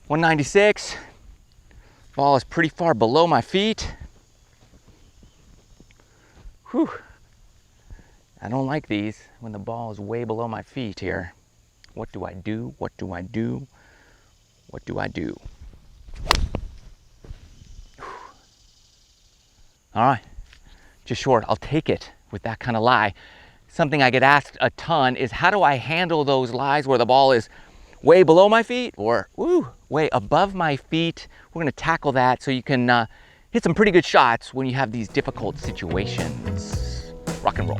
196. Ball is pretty far below my feet. Whew. I don't like these when the ball is way below my feet here. What do I do? What do I do? What do I do? Whew. All right, just short. I'll take it with that kind of lie. Something I get asked a ton is, how do I handle those lies where the ball is way below my feet or way above my feet? We're gonna tackle that so you can hit some pretty good shots when you have these difficult situations. Rock and roll.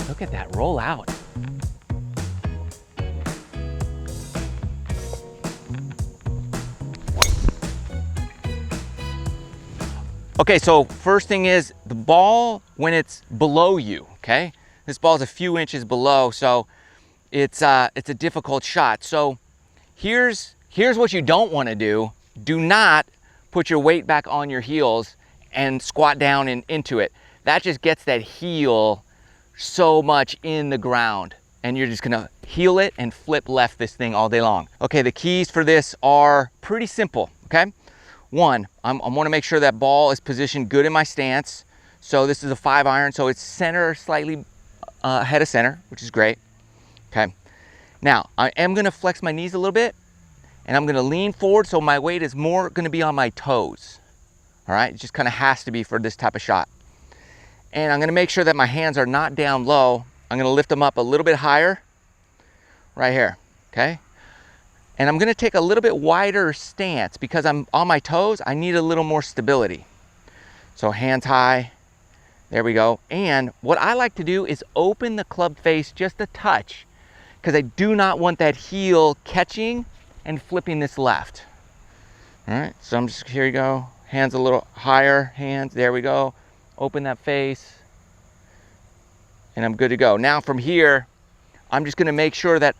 Look at that roll out. Okay, so first thing is the ball when it's below you, okay? This ball is a few inches below, so it's a difficult shot. So here's what you don't want to do. Do not put your weight back on your heels and squat down into it. That just gets that heel so much in the ground, and you're just gonna heel it and flip left this thing all day long. Okay, the keys for this are pretty simple, okay? One, I wanna make sure that ball is positioned good in my stance. So this is a 5-iron, so it's center, slightly ahead of center, which is great, okay? Now, I am gonna flex my knees a little bit, and I'm gonna lean forward so my weight is more gonna be on my toes, all right? It just kinda has to be for this type of shot. And I'm gonna make sure that my hands are not down low. I'm gonna lift them up a little bit higher, right here, okay? And I'm gonna take a little bit wider stance because I'm on my toes. I need a little more stability. So hands high, there we go. And what I like to do is open the club face just a touch because I do not want that heel catching and flipping this left. All right, so I'm just, here you go. Hands a little higher, hands, there we go. Open that face, and I'm good to go. Now from here, I'm just gonna make sure that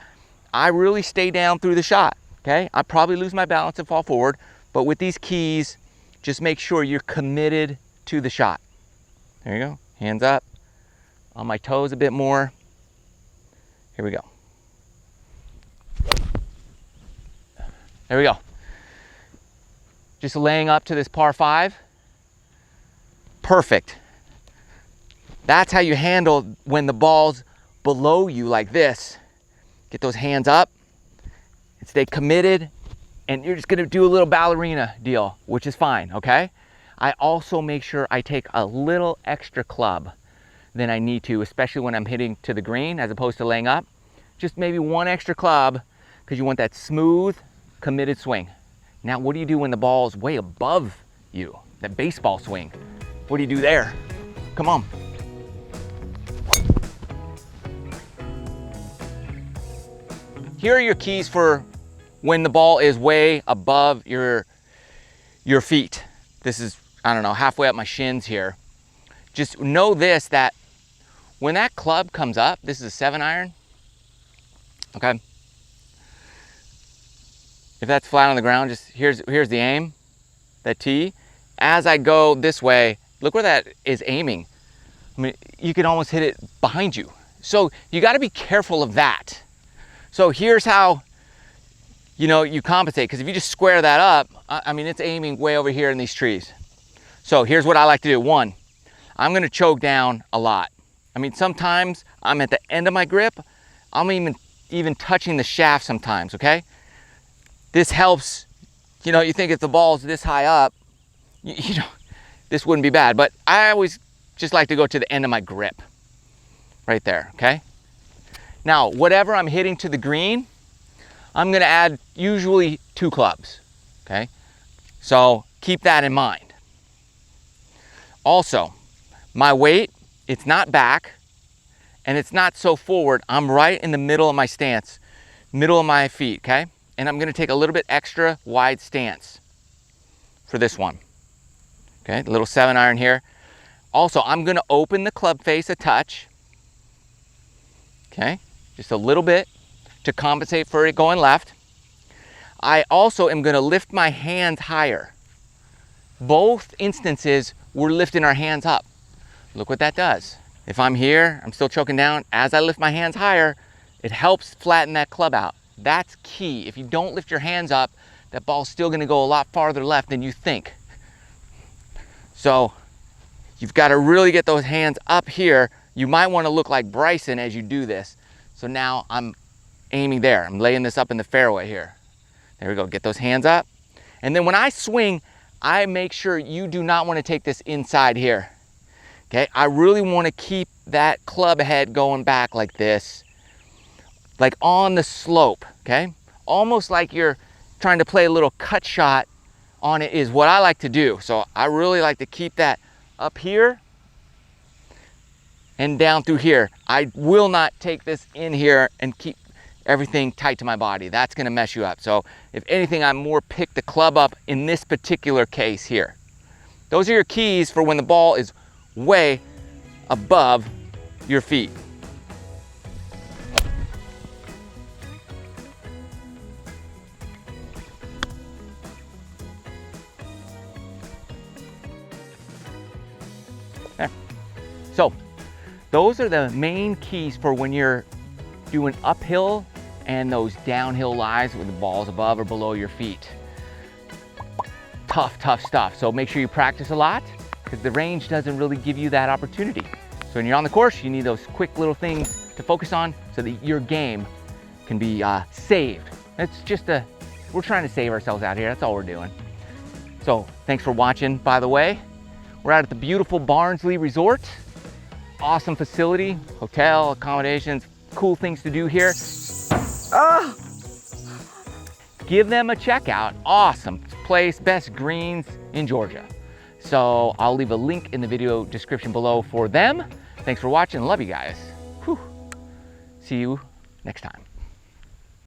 I really stay down through the shot, okay? I probably lose my balance and fall forward, but with these keys, just make sure you're committed to the shot. There you go, hands up, on my toes a bit more. Here we go. There we go. Just laying up to this par 5. Perfect. That's how you handle when the ball's below you like this. Get those hands up and stay committed, and you're just gonna do a little ballerina deal, which is fine, okay? I also make sure I take a little extra club than I need to, especially when I'm hitting to the green as opposed to laying up. Just maybe one extra club because you want that smooth, committed swing. Now, what do you do when the ball's way above you? That baseball swing. What do you do there? Come on. Here are your keys for when the ball is way above your feet. This is, I don't know, halfway up my shins here. Just know this, that when that club comes up, this is a 7-iron, okay? If that's flat on the ground, just here's the aim, that tee. As I go this way, look where that is aiming. I mean, you can almost hit it behind you. So you got to be careful of that. So here's how, you compensate, because if you just square that up, I mean, it's aiming way over here in these trees. So here's what I like to do. One, I'm going to choke down a lot. I mean, sometimes I'm at the end of my grip. I'm even touching the shaft sometimes, okay? This helps, you think if the ball's this high up, this wouldn't be bad, but I always just like to go to the end of my grip, right there, okay? Now, whatever I'm hitting to the green, I'm gonna add usually 2 clubs, okay? So keep that in mind. Also, my weight, it's not back, and it's not so forward. I'm right in the middle of my stance, middle of my feet, okay? And I'm gonna take a little bit extra wide stance for this one. Okay, a little 7-iron here. Also, I'm gonna open the club face a touch. Okay, just a little bit. to compensate for it going left. I also am gonna lift my hands higher. Both instances, we're lifting our hands up. Look what that does. If I'm here, I'm still choking down. As I lift my hands higher, it helps flatten that club out. That's key. If you don't lift your hands up, that ball's still gonna go a lot farther left than you think. So you've got to really get those hands up here. You might want to look like Bryson as you do this. So now I'm aiming there. I'm laying this up in the fairway here. There we go, get those hands up. And then when I swing, I make sure you do not want to take this inside here. Okay, I really want to keep that club head going back like this, like on the slope, okay? Almost like you're trying to play a little cut shot on it is what I like to do. So I really like to keep that up here and down through here. I will not take this in here and keep everything tight to my body. That's gonna mess you up. So if anything, I more pick the club up in this particular case here. Those are your keys for when the ball is way above your feet. There. So those are the main keys for when you're doing uphill and those downhill lies with the balls above or below your feet. Tough, tough stuff. So make sure you practice a lot because the range doesn't really give you that opportunity. So when you're on the course, you need those quick little things to focus on so that your game can be saved. It's just we're trying to save ourselves out here. That's all we're doing. So thanks for watching, by the way. We're out at the beautiful Barnsley Resort. Awesome facility, hotel, accommodations, cool things to do here. Give them a check out. Awesome place, best greens in Georgia. So I'll leave a link in the video description below for them. Thanks for watching. Love you guys. Whew. See you next time.